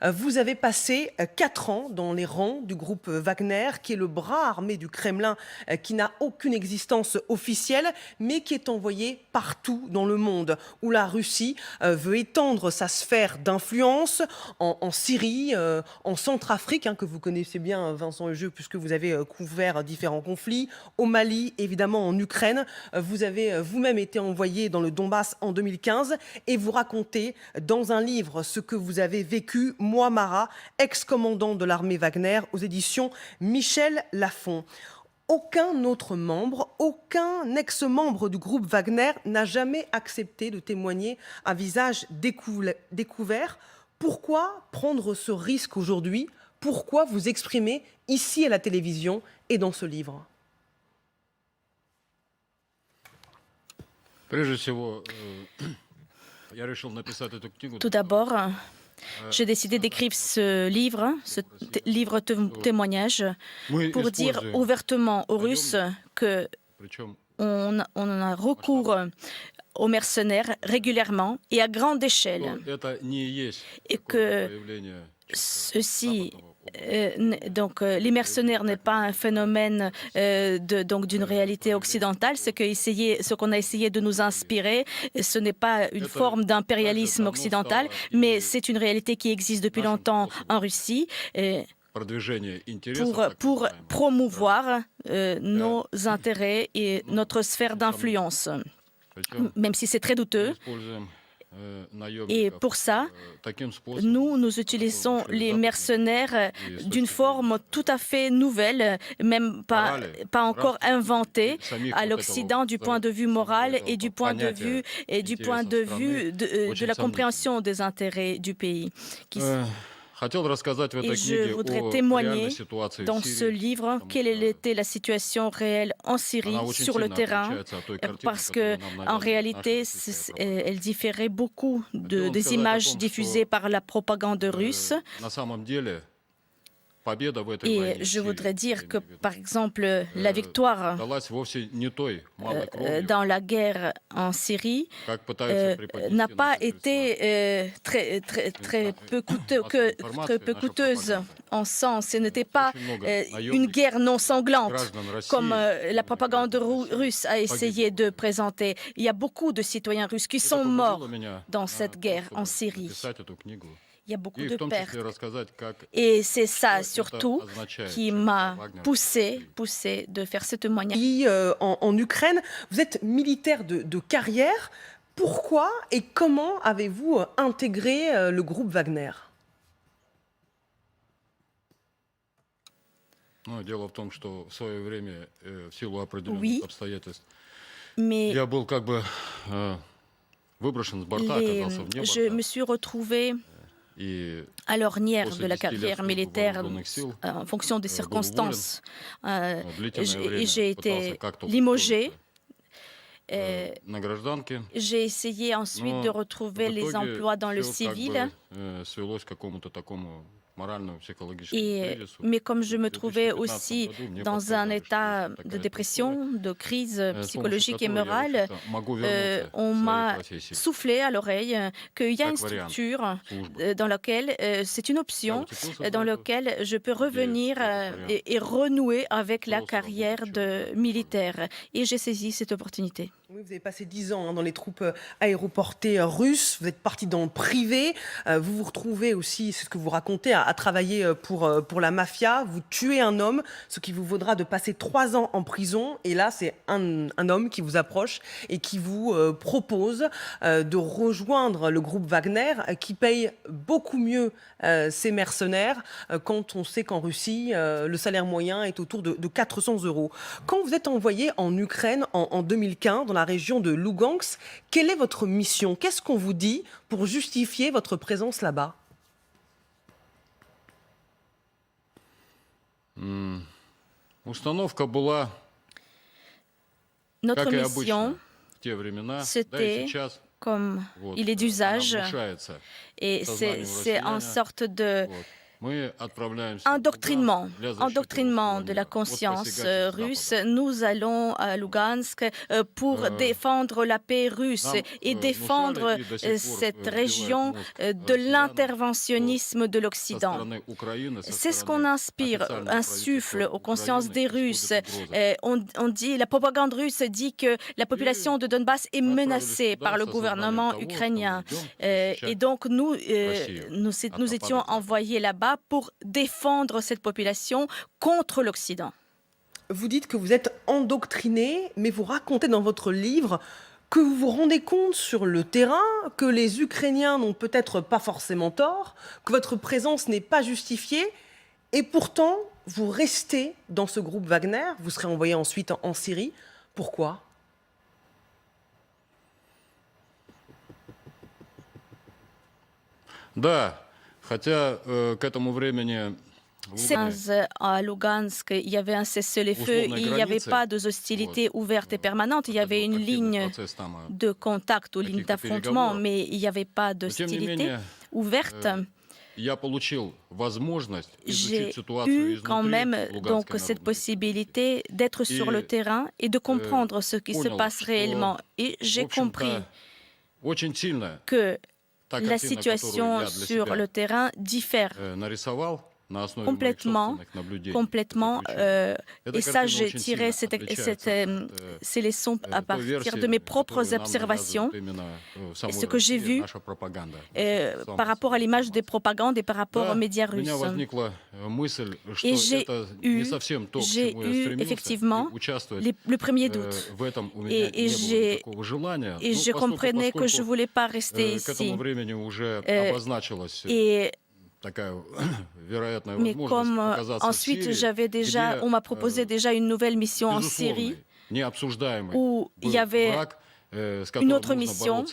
Vous avez passé 4 ans dans les rangs du groupe Wagner, qui est le bras armé du Kremlin, qui n'a aucune existence officielle, mais qui est envoyé partout dans le monde, où la Russie veut étendre sa sphère d'influence en Syrie, en Centrafrique, que vous connaissez bien, Vincent Lejeune, puisque vous avez couvert différents conflits, au Mali, évidemment en Ukraine. Vous avez vous-même été envoyé dans le Donbass en 2015 et vous racontez dans un livre ce que vous avez vécu, moi Marat, ex-commandant de l'armée Wagner, aux éditions Michel Lafon. Aucun autre membre, aucun ex-membre du groupe Wagner n'a jamais accepté de témoigner à visage découvert. Pourquoi prendre ce risque aujourd'hui? Pourquoi vous exprimer ici à la télévision et dans ce livre? Tout d'abord, j'ai décidé d'écrire ce livre témoignage, pour dire ouvertement aux Russes qu'on a recours aux mercenaires régulièrement et à grande échelle, et que ceci, les mercenaires n'est pas un phénomène d'une réalité occidentale. Ce qu'on a essayé de nous inspirer, ce n'est pas une forme d'impérialisme occidental, mais c'est une réalité qui existe depuis longtemps en Russie. Pour promouvoir nos intérêts et notre sphère d'influence, même si c'est très douteux. Et pour ça, nous utilisons les mercenaires d'une forme tout à fait nouvelle, même pas encore inventée à l'Occident du point de vue moral et du point de vue de la compréhension des intérêts du pays. Et je voudrais témoigner dans ce livre quelle était la situation réelle en Syrie, sur le terrain, parce qu'en réalité, elle différait beaucoup des images diffusées par la propagande russe. Et je voudrais dire que, par exemple, la victoire dans la guerre en Syrie n'a pas été très peu coûteuse en sens. Ce n'était pas une guerre non sanglante, comme la propagande russe a essayé de présenter. Il y a beaucoup de citoyens russes qui sont morts dans cette guerre en Syrie. Il y a beaucoup de pertes. Et c'est ça, surtout, qui m'a poussé de faire ce témoignage. En Ukraine, vous êtes militaire de carrière. Pourquoi et comment avez-vous intégré le groupe Wagner? Oui, mais je me suis retrouvée à l'ornière de la carrière militaire en fonction des circonstances. J'ai été limogée. J'ai essayé ensuite de retrouver les emplois dans le civil. Mais comme je me trouvais aussi dans un état de dépression, de crise psychologique et morale, on m'a soufflé à l'oreille qu'il y a une structure dans laquelle c'est une option, dans laquelle je peux revenir et renouer avec la carrière de militaire. Et j'ai saisi cette opportunité. Oui, vous avez passé 10 ans dans les troupes aéroportées russes, vous êtes parti dans le privé, vous vous retrouvez aussi, c'est ce que vous racontez, à travailler pour la mafia, vous tuez un homme, ce qui vous vaudra de passer 3 ans en prison, et là c'est un homme qui vous approche et qui vous propose de rejoindre le groupe Wagner, qui paye beaucoup mieux ses mercenaires, quand on sait qu'en Russie, le salaire moyen est autour de 400 €. Quand vous êtes envoyé en Ukraine en 2015, dans la région de Lugansk, quelle est votre mission? Qu'est-ce qu'on vous dit pour justifier votre présence là-bas? Notre mission, c'était, comme il est d'usage, et c'est en sorte de endoctrinement de la conscience russe. Nous allons à Lugansk pour défendre la paix russe et défendre cette région de l'interventionnisme de l'Occident. C'est ce qu'on insuffle aux consciences des Russes. La propagande russe dit que la population de Donbass est menacée par le gouvernement ukrainien. Et donc nous étions envoyés là-bas pour défendre cette population contre l'Occident. Vous dites que vous êtes endoctriné, mais vous racontez dans votre livre que vous vous rendez compte sur le terrain que les Ukrainiens n'ont peut-être pas forcément tort, que votre présence n'est pas justifiée, et pourtant vous restez dans ce groupe Wagner, vous serez envoyé ensuite en Syrie. Pourquoi ? À Lugansk, il y avait un cessez-le-feu, il n'y avait pas d'hostilité ouverte et permanente, il y avait une ligne de contact ou ligne d'affrontement, mais il n'y avait pas d'hostilité ouverte. J'ai eu quand même donc cette possibilité d'être sur le terrain et de comprendre ce qui se passe réellement. Et j'ai compris que la situation sur le terrain diffère complètement. Et ça, j'ai tiré ces leçons à partir de mes propres observations et ce que j'ai vu par rapport à l'image des propagandes et par rapport aux médias russes. Et j'ai eu effectivement le premier doute. Et je comprenais que je ne voulais pas rester ici. Mais comme ensuite, on m'a proposé déjà une nouvelle mission en Syrie, où il y avait une autre mission,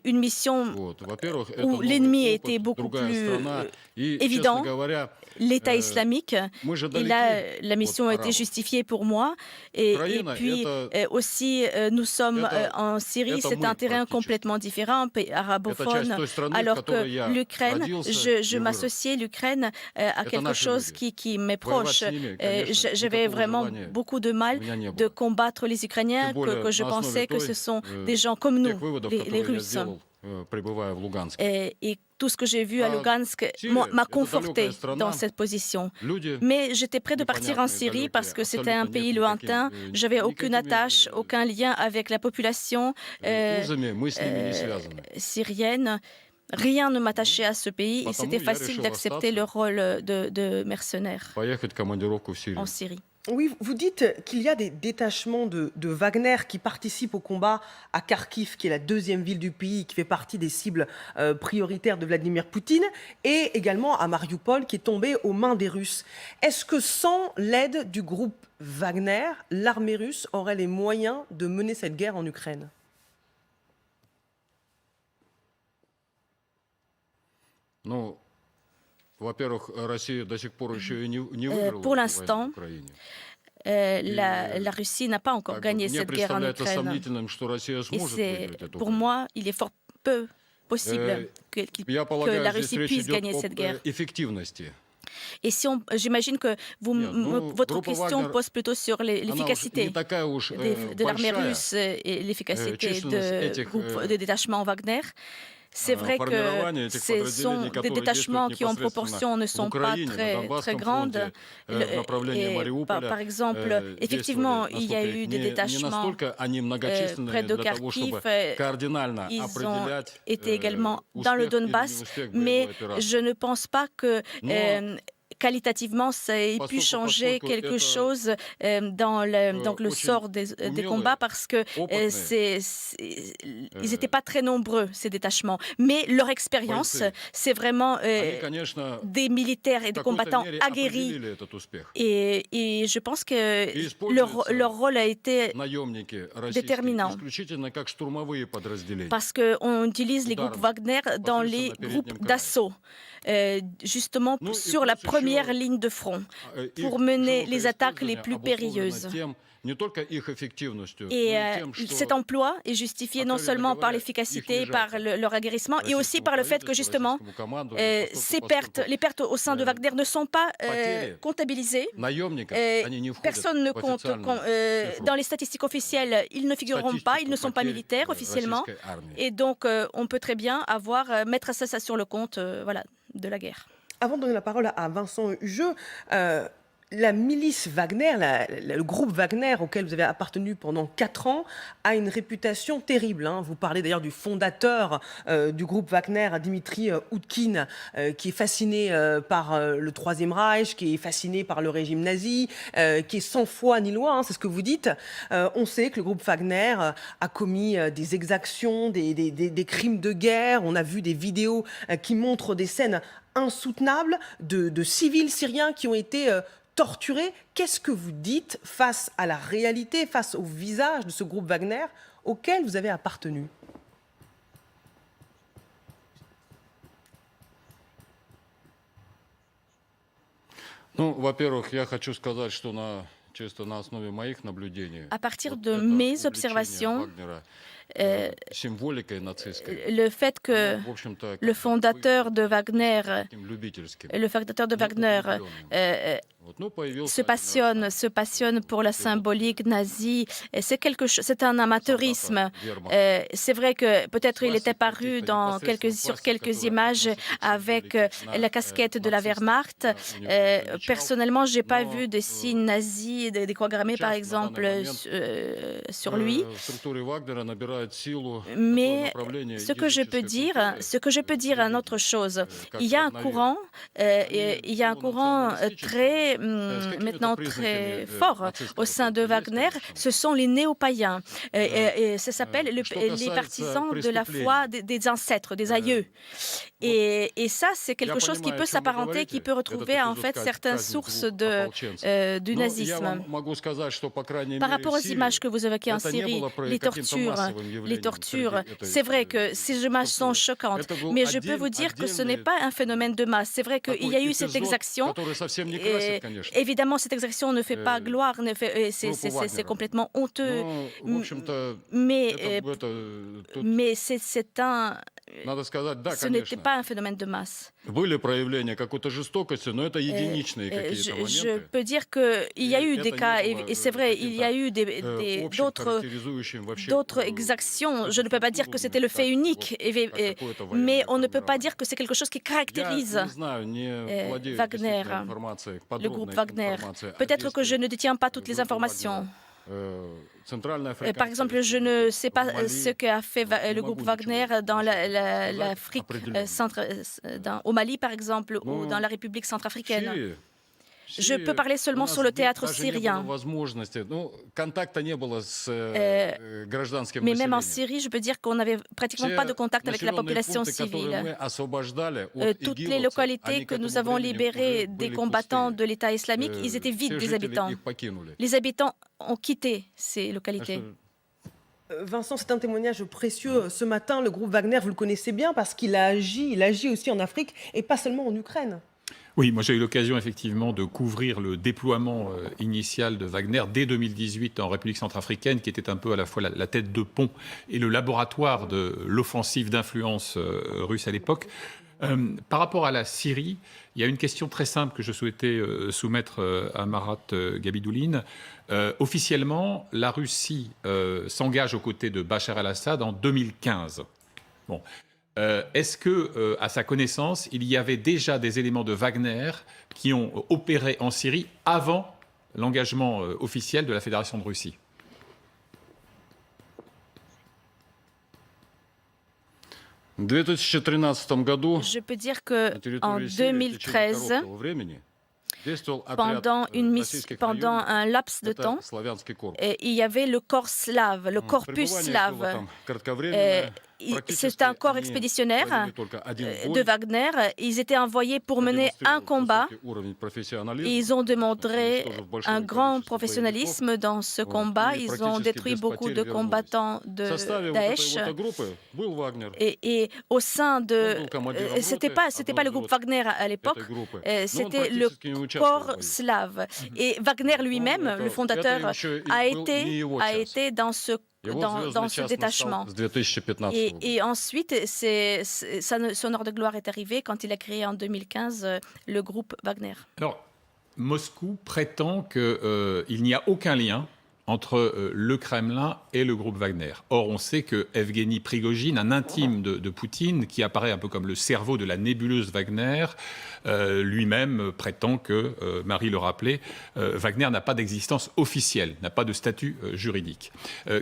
une mission où l'ennemi était beaucoup plus évident, l'État islamique. Et là, la mission a été justifiée pour moi. Et puis aussi, nous sommes en Syrie, c'est un terrain complètement différent, un pays arabophone, alors que l'Ukraine, je m'associais l'Ukraine à quelque chose qui m'est proche. J'avais vraiment beaucoup de mal de combattre les Ukrainiens, que je pensais que ce sont des gens comme nous, les Russes. Et tout ce que j'ai vu à Lugansk m'a conforté dans cette position. Mais j'étais prêt de partir en Syrie parce que c'était un pays lointain. Je n'avais aucune attache, aucun lien avec la population syrienne. Rien ne m'attachait à ce pays et c'était facile d'accepter le rôle de mercenaire en Syrie. Oui, vous dites qu'il y a des détachements de Wagner qui participent au combat à Kharkiv, qui est la deuxième ville du pays, qui fait partie des cibles prioritaires de Vladimir Poutine, et également à Mariupol, qui est tombé aux mains des Russes. Est-ce que sans l'aide du groupe Wagner, l'armée russe aurait les moyens de mener cette guerre en Ukraine ? Pour l'instant, la Russie n'a pas encore gagné cette guerre en Ukraine. Et pour moi, il est fort peu possible que la Russie puisse gagner cette guerre. Et j'imagine que votre question pose plutôt sur l'efficacité de l'armée russe et l'efficacité du groupe de détachement Wagner. C'est vrai que ce des détachements qui en proportion ne sont pas très grandes. Par exemple, effectivement, il y a eu des détachements près de Kharkiv. Ils ont été également dans le Donbass, mais je ne pense pas que qualitativement, ça a pu changer quelque chose dans le sort des combats parce que ils n'étaient pas très nombreux, ces détachements. Mais leur expérience, c'est vraiment des militaires et des combattants aguerris. Et je pense que leur rôle a été déterminant. Parce qu'on utilise les groupes Wagner dans les groupes d'assaut. Justement sur la première ligne de front pour mener les attaques les plus périlleuses. Et cet emploi est justifié non seulement par l'efficacité, par leur aguerrissement, et aussi par le fait que justement les pertes au sein de Wagner ne sont pas comptabilisées. Personne ne compte dans les statistiques officielles, ils ne figureront pas, ils ne sont pas militaires officiellement, et donc on peut très bien mettre ça sur le compte de la guerre. Avant de donner la parole à Vincent Hugeux, la milice Wagner, le groupe Wagner auquel vous avez appartenu pendant 4 ans, a une réputation terrible. Vous parlez d'ailleurs du fondateur du groupe Wagner, Dimitri Oudkine, qui est fasciné par le Troisième Reich, qui est fasciné par le régime nazi, qui est sans foi ni loi, c'est ce que vous dites. On sait que le groupe Wagner a commis des exactions, des crimes de guerre. On a vu des vidéos qui montrent des scènes insoutenables de civils syriens qui ont été torturés. Qu'est-ce que vous dites face à la réalité, face au visage de ce groupe Wagner auquel vous avez appartenu? À partir de mes observations, le fait que le fondateur de Wagner se passionne pour la symbolique nazie, c'est un amateurisme. C'est vrai que peut-être il était paru sur quelques images avec la casquette de la Wehrmacht. Personnellement, je n'ai pas vu de signes nazis décogrammés, par exemple, sur lui. Mais ce que je peux dire, une autre chose, il y a un courant maintenant très fort au sein de Wagner. Ce sont les néo-païens. Ça s'appelle les partisans de la foi des ancêtres, des aïeux. Et ça, c'est quelque chose qui peut s'apparenter, qui peut retrouver en fait certaines sources du nazisme. Par rapport aux images que vous évoquez en Syrie, les tortures, c'est vrai que ces images sont choquantes, mais je peux vous dire que ce n'est pas un phénomène de masse. C'est vrai qu'il y a eu cette exaction. Évidemment, cette exaction ne fait pas gloire, c'est complètement honteux. Mais ce n'était pas un phénomène de masse. Je peux dire qu'il y a eu des cas, et c'est vrai, il y a eu d'autres exactions. Je ne peux pas dire que c'était le fait unique, mais on ne peut pas dire que c'est quelque chose qui caractérise Wagner, le groupe Wagner. Peut-être que je ne détiens pas toutes les informations. Par exemple, je ne sais pas ce qu'a fait le groupe Wagner dans l'Afrique au Mali, par exemple, ou dans la République centrafricaine. Je peux parler seulement sur le théâtre syrien. Mais même en Syrie, je peux dire qu'on n'avait pratiquement pas de contact avec la population civile. Toutes les localités que nous avons libérées des combattants de l'État islamique, ils étaient vides des habitants. Les habitants ont quitté ces localités. Vincent, c'est un témoignage précieux. Ce matin, le groupe Wagner, vous le connaissez bien parce qu'il agit aussi en Afrique et pas seulement en Ukraine. Oui, moi j'ai eu l'occasion effectivement de couvrir le déploiement initial de Wagner dès 2018 en République centrafricaine, qui était un peu à la fois la tête de pont et le laboratoire de l'offensive d'influence russe à l'époque. Par rapport à la Syrie, il y a une question très simple que je souhaitais soumettre à Marat Gabidouline. Officiellement, la Russie s'engage aux côtés de Bachar el-Assad en 2015. Bon. Est-ce que, à sa connaissance, il y avait déjà des éléments de Wagner qui ont opéré en Syrie avant l'engagement officiel de la Fédération de Russie? Je peux dire qu'en 2013, pendant un laps de temps, il y avait le corps slave, le corpus slave. c'est un corps expéditionnaire de Wagner. Ils étaient envoyés pour mener un combat et ils ont démontré un grand professionnalisme dans ce combat. Ils ont détruit beaucoup de combattants de Daesh. Et au sein de... C'était pas le groupe Wagner à l'époque, c'était le corps slave. Et Wagner lui-même, le fondateur, a été dans ce détachement. Et ensuite, son heure de gloire est arrivée quand il a créé en 2015 le groupe Wagner. Alors, Moscou prétend qu'il n'y a aucun lien entre le Kremlin et le groupe Wagner. Or, on sait que Evgeny Prigojine, un intime de Poutine, qui apparaît un peu comme le cerveau de la nébuleuse Wagner, lui-même prétend que, Marie le rappelait, Wagner n'a pas d'existence officielle, n'a pas de statut juridique.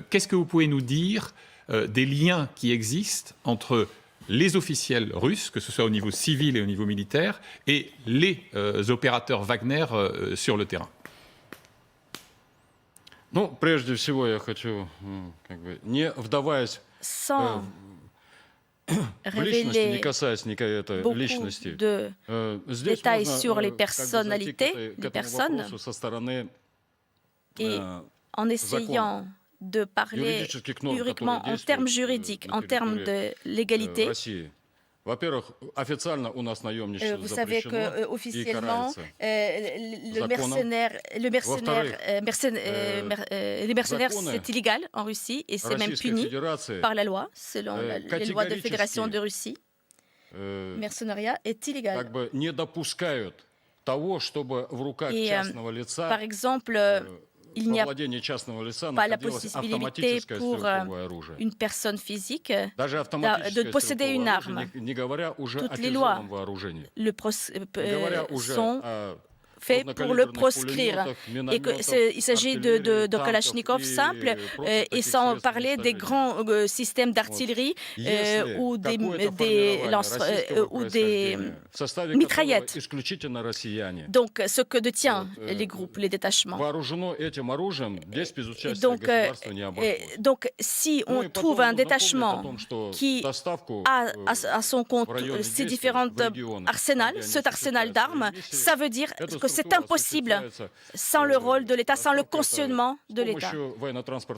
Qu'est-ce que vous pouvez nous dire des liens qui existent entre les officiels russes, que ce soit au niveau civil et au niveau militaire, et les opérateurs Wagner sur le terrain? Ну, прежде всего, я хочу, не вдаваясь в личности, не касаясь никакой личности, здесь sur les можно personnalités, les personnes, со стороны et en essayant de parler uniquement en termes juridiques, en termes de légalité. Vous savez qu'officiellement, les mercenaires, c'est illégal en Russie et c'est même puni par la loi, selon les lois de Fédération de Russie. Mercenariat est illégal. Et, par exemple, il n'y a pas la possibilité pour une personne physique de posséder une arme. Toutes les lois sont faites pour le proscrire. Et il s'agit de Kalachnikov simples et sans parler des grands systèmes d'artillerie ou des mitraillettes. Donc, ce que détient les groupes, les détachements. Donc, si on trouve un détachement qui a à son compte ces différents arsenals, cet arsenal d'armes, ça veut dire que c'est impossible sans le rôle de l'État, sans le cautionnement de l'État.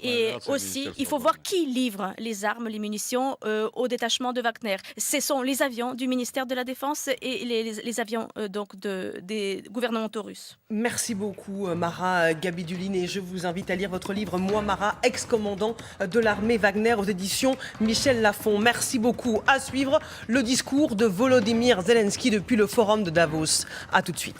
Et aussi, il faut voir qui livre les armes, les munitions au détachement de Wagner. Ce sont les avions du ministère de la Défense et les avions donc des gouvernementaux russes. Merci beaucoup, Mara Gabiduline. Et je vous invite à lire votre livre « Moi, Mara, ex-commandant de l'armée Wagner » aux éditions Michel Lafon. Merci beaucoup. À suivre, le discours de Volodymyr Zelensky depuis le forum de Davos. À tout de suite.